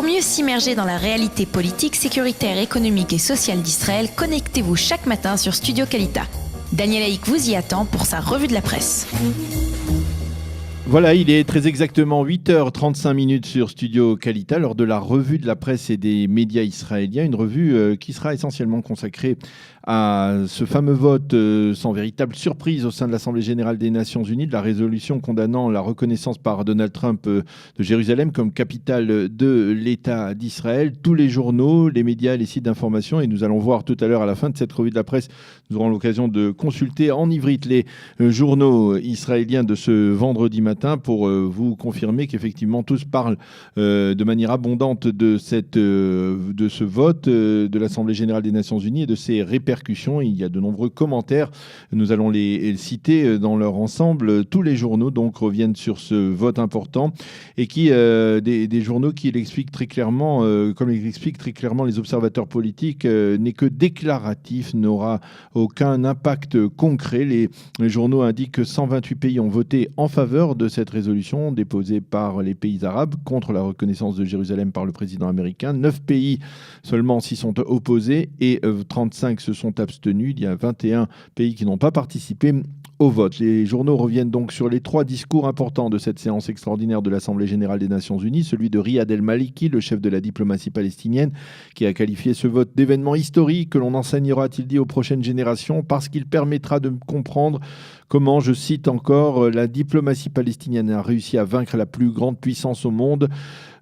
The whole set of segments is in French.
mieux s'immerger dans la réalité politique, sécuritaire, économique et sociale d'Israël, connectez-vous chaque matin sur Studio Kalita. Daniel Haïk vous y attend pour sa revue de la presse. Voilà, il est très exactement 8h35 sur Studio Kalita, lors de la revue de la presse et des médias israéliens, une revue qui sera essentiellement consacrée à ce fameux vote sans véritable surprise au sein de l'Assemblée générale des Nations unies de la résolution condamnant la reconnaissance par Donald Trump de Jérusalem comme capitale de l'État d'Israël. Tous les journaux, les médias, les sites d'information, et nous allons voir tout à l'heure à la fin de cette revue de la presse, nous aurons l'occasion de consulter en ivrite les journaux israéliens de ce vendredi matin pour vous confirmer qu'effectivement tous parlent de manière abondante de ce vote de l'Assemblée générale des Nations unies et de ses répercussions. Il y a de nombreux commentaires, nous allons les citer dans leur ensemble. Tous les journaux donc reviennent sur ce vote important et qui des journaux qui l'expliquent très clairement, comme l'expliquent très clairement les observateurs politiques, n'est que déclaratif, n'aura aucun impact concret. Les journaux indiquent que 128 pays ont voté en faveur de cette résolution déposée par les pays arabes contre la reconnaissance de Jérusalem par le président américain. 9 pays seulement s'y sont opposés et 35 se sont abstenus. Il y a 21 pays qui n'ont pas participé au vote. Les journaux reviennent donc sur les 3 discours importants de cette séance extraordinaire de l'Assemblée générale des Nations unies, celui de Riyad el-Maliki, le chef de la diplomatie palestinienne, qui a qualifié ce vote d'événement historique que l'on enseignera, a-t-il dit, aux prochaines générations parce qu'il permettra de comprendre comment, je cite encore, la diplomatie palestinienne a réussi à vaincre la plus grande puissance au monde.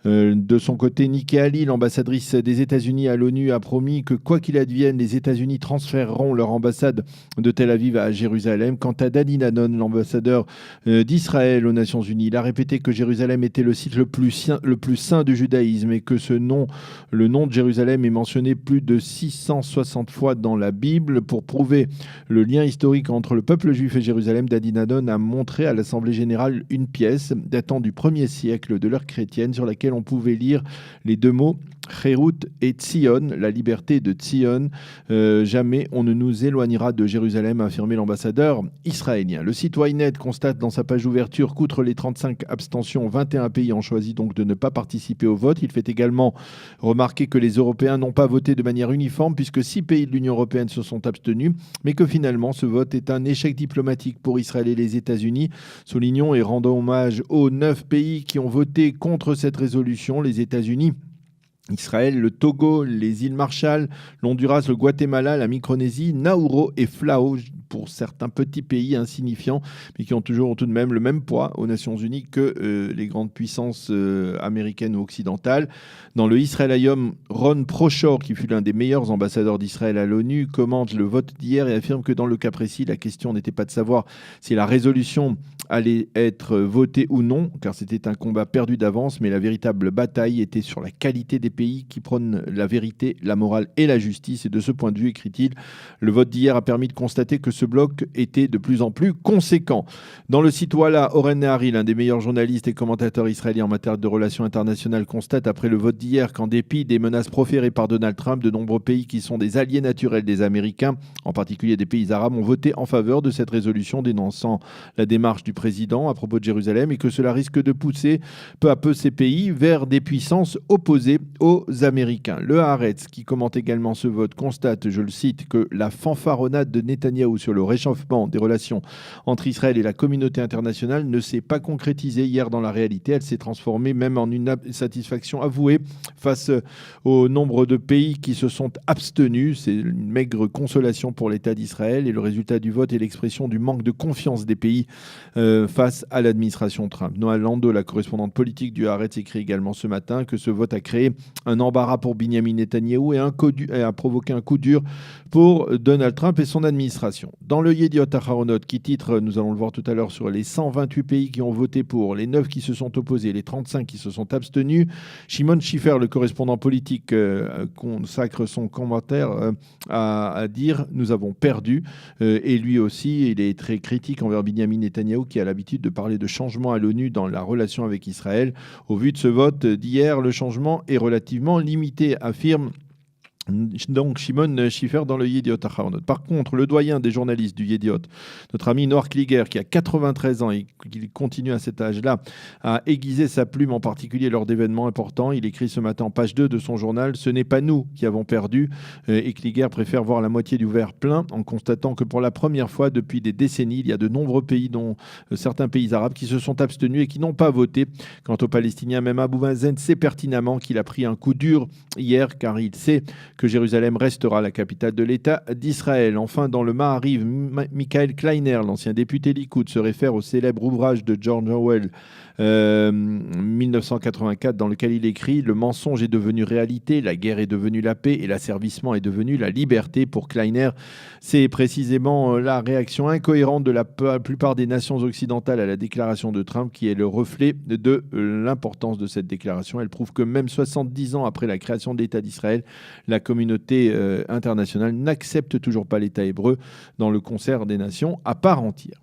De son côté, Nikki Haley, l'ambassadrice des États-Unis à l'ONU, a promis que quoi qu'il advienne, les États-Unis transféreront leur ambassade de Tel Aviv à Jérusalem. Quant à Dani Danon, l'ambassadeur d'Israël aux Nations Unies, il a répété que Jérusalem était le site le plus saint du judaïsme et que le nom de Jérusalem est mentionné plus de 660 fois dans la Bible. Pour prouver le lien historique entre le peuple juif et Jérusalem, Dani Danon a montré à l'Assemblée générale une pièce datant du 1er siècle de l'ère chrétienne sur laquelle on pouvait lire les 2 mots Cherut et Tzion, la liberté de Tzion. Jamais on ne nous éloignera de Jérusalem, a affirmé l'ambassadeur israélien. Le site Ynet constate dans sa page d'ouverture qu'outre les 35 abstentions, 21 pays ont choisi donc de ne pas participer au vote. Il fait également remarquer que les Européens n'ont pas voté de manière uniforme puisque 6 pays de l'Union européenne se sont abstenus, mais que finalement ce vote est un échec diplomatique pour Israël et les États-Unis. Soulignons et rendons hommage aux 9 pays qui ont voté contre cette résolution, les États-Unis, Israël, le Togo, les îles Marshall, l'Honduras, le Guatemala, la Micronésie, Nauru et Flao, pour certains petits pays insignifiants, mais qui ont toujours tout de même le même poids aux Nations Unies que les grandes puissances américaines ou occidentales. Dans le Israël Hayom, Ron Prochor, qui fut l'un des meilleurs ambassadeurs d'Israël à l'ONU, commente le vote d'hier et affirme que dans le cas précis, la question n'était pas de savoir si la résolution allait être votée ou non, car c'était un combat perdu d'avance, mais la véritable bataille était sur la qualité des pays qui prônent la vérité, la morale et la justice. Et de ce point de vue, écrit-il, le vote d'hier a permis de constater que ce bloc était de plus en plus conséquent. Dans le site Walla, Oren Nahari, l'un des meilleurs journalistes et commentateurs israéliens en matière de relations internationales, constate après le vote d'hier qu'en dépit des menaces proférées par Donald Trump, de nombreux pays qui sont des alliés naturels des Américains, en particulier des pays arabes, ont voté en faveur de cette résolution dénonçant la démarche du président à propos de Jérusalem et que cela risque de pousser peu à peu ces pays vers des puissances opposées aux Américains. Le Haaretz, qui commente également ce vote, constate, je le cite, que la fanfaronnade de Netanyahou sur le réchauffement des relations entre Israël et la communauté internationale ne s'est pas concrétisée hier dans la réalité. Elle s'est transformée même en une satisfaction avouée face au nombre de pays qui se sont abstenus. C'est une maigre consolation pour l'État d'Israël et le résultat du vote est l'expression du manque de confiance des pays face à l'administration Trump. Noah Lando, la correspondante politique du Haaretz, écrit également ce matin que ce vote a créé un embarras pour Binyamin Netanyahou et a provoqué un coup dur pour Donald Trump et son administration. Dans le Yediot Aharonot, qui titre, nous allons le voir tout à l'heure, sur les 128 pays qui ont voté pour, les 9 qui se sont opposés, les 35 qui se sont abstenus, Shimon Schiffer, le correspondant politique, consacre son commentaire à dire « Nous avons perdu ». Et lui aussi, il est très critique envers Binyamin Netanyahou, qui a l'habitude de parler de changement à l'ONU dans la relation avec Israël. Au vu de ce vote d'hier, le changement est relativement limité, affirme Donc Shimon Schiffer dans le Yediot Ahronoth. Par contre, le doyen des journalistes du Yediot, notre ami Noah Kliger, qui a 93 ans et qui continue à cet âge-là à aiguiser sa plume, en particulier lors d'événements importants, il écrit ce matin en page 2 de son journal « Ce n'est pas nous qui avons perdu ». Et Kliger préfère voir la moitié du verre plein en constatant que pour la première fois depuis des décennies, il y a de nombreux pays, dont certains pays arabes, qui se sont abstenus et qui n'ont pas voté. Quant aux Palestiniens, même Abou Mazen sait pertinemment qu'il a pris un coup dur hier, car il sait que Jérusalem restera la capitale de l'État d'Israël. Enfin, dans le Maariv, Michael Kleiner, l'ancien député Likoud, se réfère au célèbre ouvrage de George Orwell, 1984, dans lequel il écrit « Le mensonge est devenu réalité, la guerre est devenue la paix et l'asservissement est devenu la liberté ». Pour Kleiner, c'est précisément la réaction incohérente de la plupart des nations occidentales à la déclaration de Trump qui est le reflet de l'importance de cette déclaration. Elle prouve que même 70 ans après la création de l'État d'Israël, la communauté internationale n'accepte toujours pas l'État hébreu dans le concert des nations à part entière.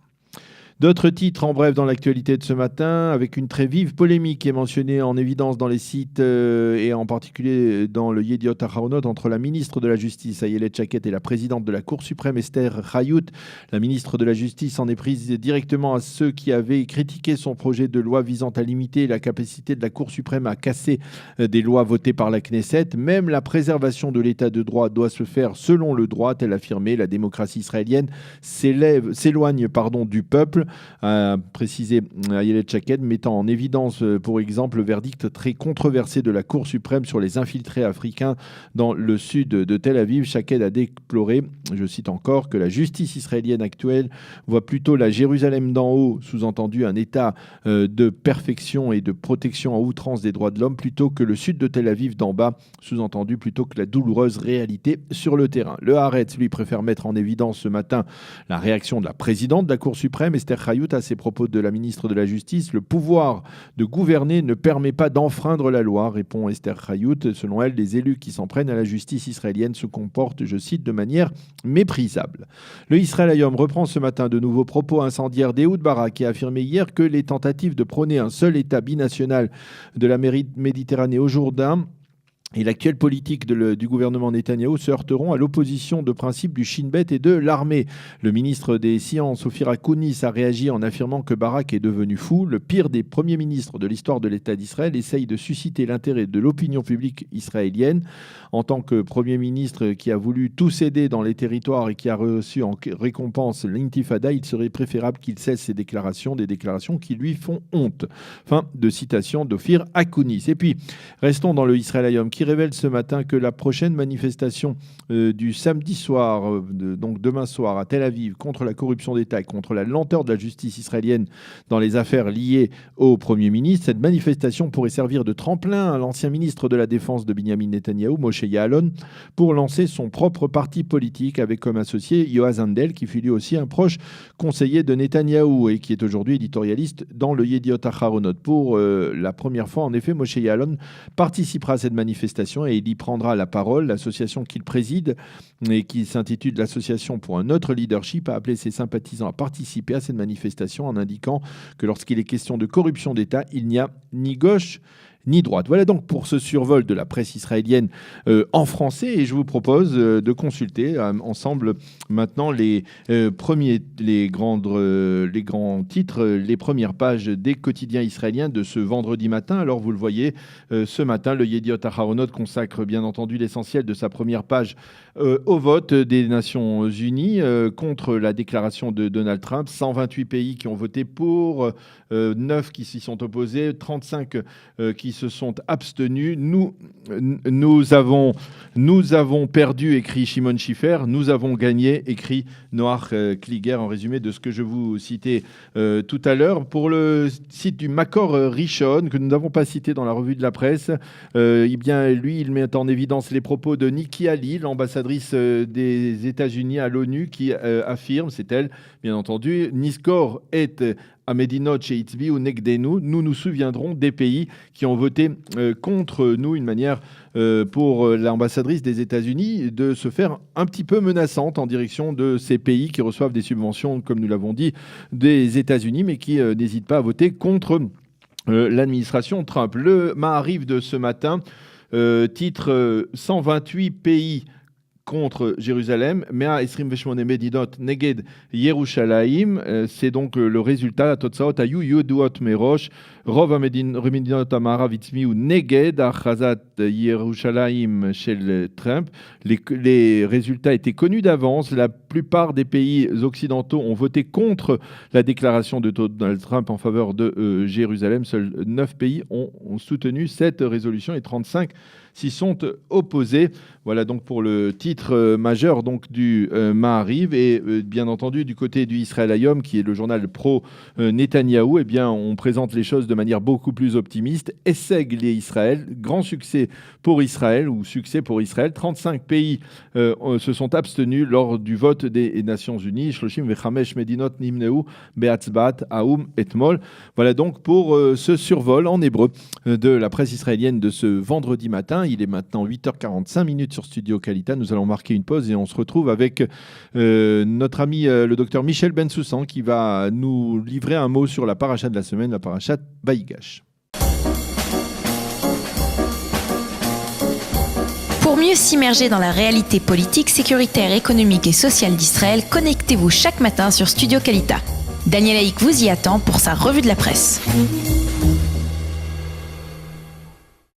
D'autres titres en bref dans l'actualité de ce matin, avec une très vive polémique qui est mentionnée en évidence dans les sites et en particulier dans le Yediot Ahronoth entre la ministre de la Justice, Ayelet Shaked, et la présidente de la Cour suprême, Esther Chayyout. La ministre de la Justice en est prise directement à ceux qui avaient critiqué son projet de loi visant à limiter la capacité de la Cour suprême à casser des lois votées par la Knesset. Même la préservation de l'état de droit doit se faire selon le droit, a-t-elle affirmé. La démocratie israélienne s'éloigne du peuple, a précisé Ayelet Shaked, mettant en évidence, pour exemple, le verdict très controversé de la Cour suprême sur les infiltrés africains dans le sud de Tel Aviv. Shaked a déploré, je cite encore, que la justice israélienne actuelle voit plutôt la Jérusalem d'en haut, sous-entendu un état de perfection et de protection à outrance des droits de l'homme, plutôt que le sud de Tel Aviv d'en bas, sous-entendu plutôt que la douloureuse réalité sur le terrain. Le Haaretz, lui, préfère mettre en évidence ce matin la réaction de la présidente de la Cour suprême, Esther Chayyout, à ces propos de la ministre de la Justice. Le pouvoir de gouverner ne permet pas d'enfreindre la loi, répond Esther Chayyout. Selon elle, les élus qui s'en prennent à la justice israélienne se comportent, je cite, de manière méprisable. Le Israël Hayom reprend ce matin de nouveaux propos incendiaires d'Ehud Barak, qui a affirmé hier que les tentatives de prôner un seul État binational de la Méditerranée au Jourdain et l'actuelle politique du gouvernement Netanyahou se heurteront à l'opposition de principe du Shin Bet et de l'armée. Le ministre des Sciences, Ophir Akounis, a réagi en affirmant que Barak est devenu fou. Le pire des premiers ministres de l'histoire de l'État d'Israël essaye de susciter l'intérêt de l'opinion publique israélienne. En tant que Premier ministre qui a voulu tout céder dans les territoires et qui a reçu en récompense l'intifada, il serait préférable qu'il cesse ses déclarations, des déclarations qui lui font honte. Fin de citation d'Ophir Akounis. Et puis, restons dans le Israël Hayom, qui révèle ce matin que la prochaine manifestation du samedi soir, donc demain soir à Tel Aviv, contre la corruption d'État et contre la lenteur de la justice israélienne dans les affaires liées au Premier ministre, cette manifestation pourrait servir de tremplin à l'ancien ministre de la Défense de Binyamin Netanyahou, Moshe Ya'alon, pour lancer son propre parti politique avec comme associé Yoaz Handel, qui fut lui aussi un proche conseiller de Netanyahou et qui est aujourd'hui éditorialiste dans le Yediot Ahronoth. Pour la première fois, en effet, Moshe Ya'alon participera à cette manifestation et il y prendra la parole. L'association qu'il préside et qui s'intitule l'Association pour un autre leadership a appelé ses sympathisants à participer à cette manifestation en indiquant que lorsqu'il est question de corruption d'État, il n'y a ni gauche ni droite. Voilà donc pour ce survol de la presse israélienne en français, et je vous propose de consulter ensemble maintenant les grands titres, les premières pages des quotidiens israéliens de ce vendredi matin. Alors vous le voyez, ce matin, le Yediot Ahronoth consacre bien entendu l'essentiel de sa première page au vote des Nations Unies contre la déclaration de Donald Trump. 128 pays qui ont voté pour, 9 qui s'y sont opposés, 35 qui se sont abstenus. Nous avons perdu, écrit Shimon Schiffer. Nous avons gagné, écrit Noah Kliger, en résumé de ce que je vous citais tout à l'heure. Pour le site du Makor Rishon, que nous n'avons pas cité dans la revue de la presse, eh bien, lui, il met en évidence les propos de Nikki Haley, l'ambassadrice des États-Unis à l'ONU, qui affirme, c'est elle, bien entendu, Niskor est Amedinot chez Itzbi ou Negdenu, nous nous souviendrons des pays qui ont voté contre nous, une manière pour l'ambassadrice des États-Unis de se faire un petit peu menaçante en direction de ces pays qui reçoivent des subventions, comme nous l'avons dit, des États-Unis, mais qui n'hésitent pas à voter contre l'administration Trump. Le Maariv de ce matin Titre 128 pays contre Jérusalem, 128 מדינot נגד ירושלים, c'est donc le résultat, התוצאות היו ידועות מראש, רוב המדינות המערב הצביעו נגד הכרזת ירושלים של טראמפ, les résultats étaient connus d'avance, la plupart des pays occidentaux ont voté contre la déclaration de Donald Trump en faveur de Jérusalem, seuls 9 pays ont soutenu cette résolution et 35 s'y sont opposés. Voilà donc pour le titre majeur donc du Maariv et bien entendu du côté du Israël Hayom qui est le journal pro Netanyahou, eh bien on présente les choses de manière beaucoup plus optimiste. Esseg les Israël, grand succès pour Israël ou succès pour Israël. 35 pays se sont abstenus lors du vote des Nations Unies. Shloshim vechamesh medinot nimneu beatzbat haoum etmol. Voilà donc pour ce survol en hébreu de la presse israélienne de ce vendredi matin. Il est maintenant 8h45 sur Studio Kalita. Nous allons marquer une pause et on se retrouve avec notre ami le docteur Michel Bensoussan qui va nous livrer un mot sur la paracha de la semaine, la paracha Vaïgash. Pour mieux s'immerger dans la réalité politique, sécuritaire, économique et sociale d'Israël, connectez-vous chaque matin sur Studio Kalita. Daniel Haïk vous y attend pour sa revue de la presse.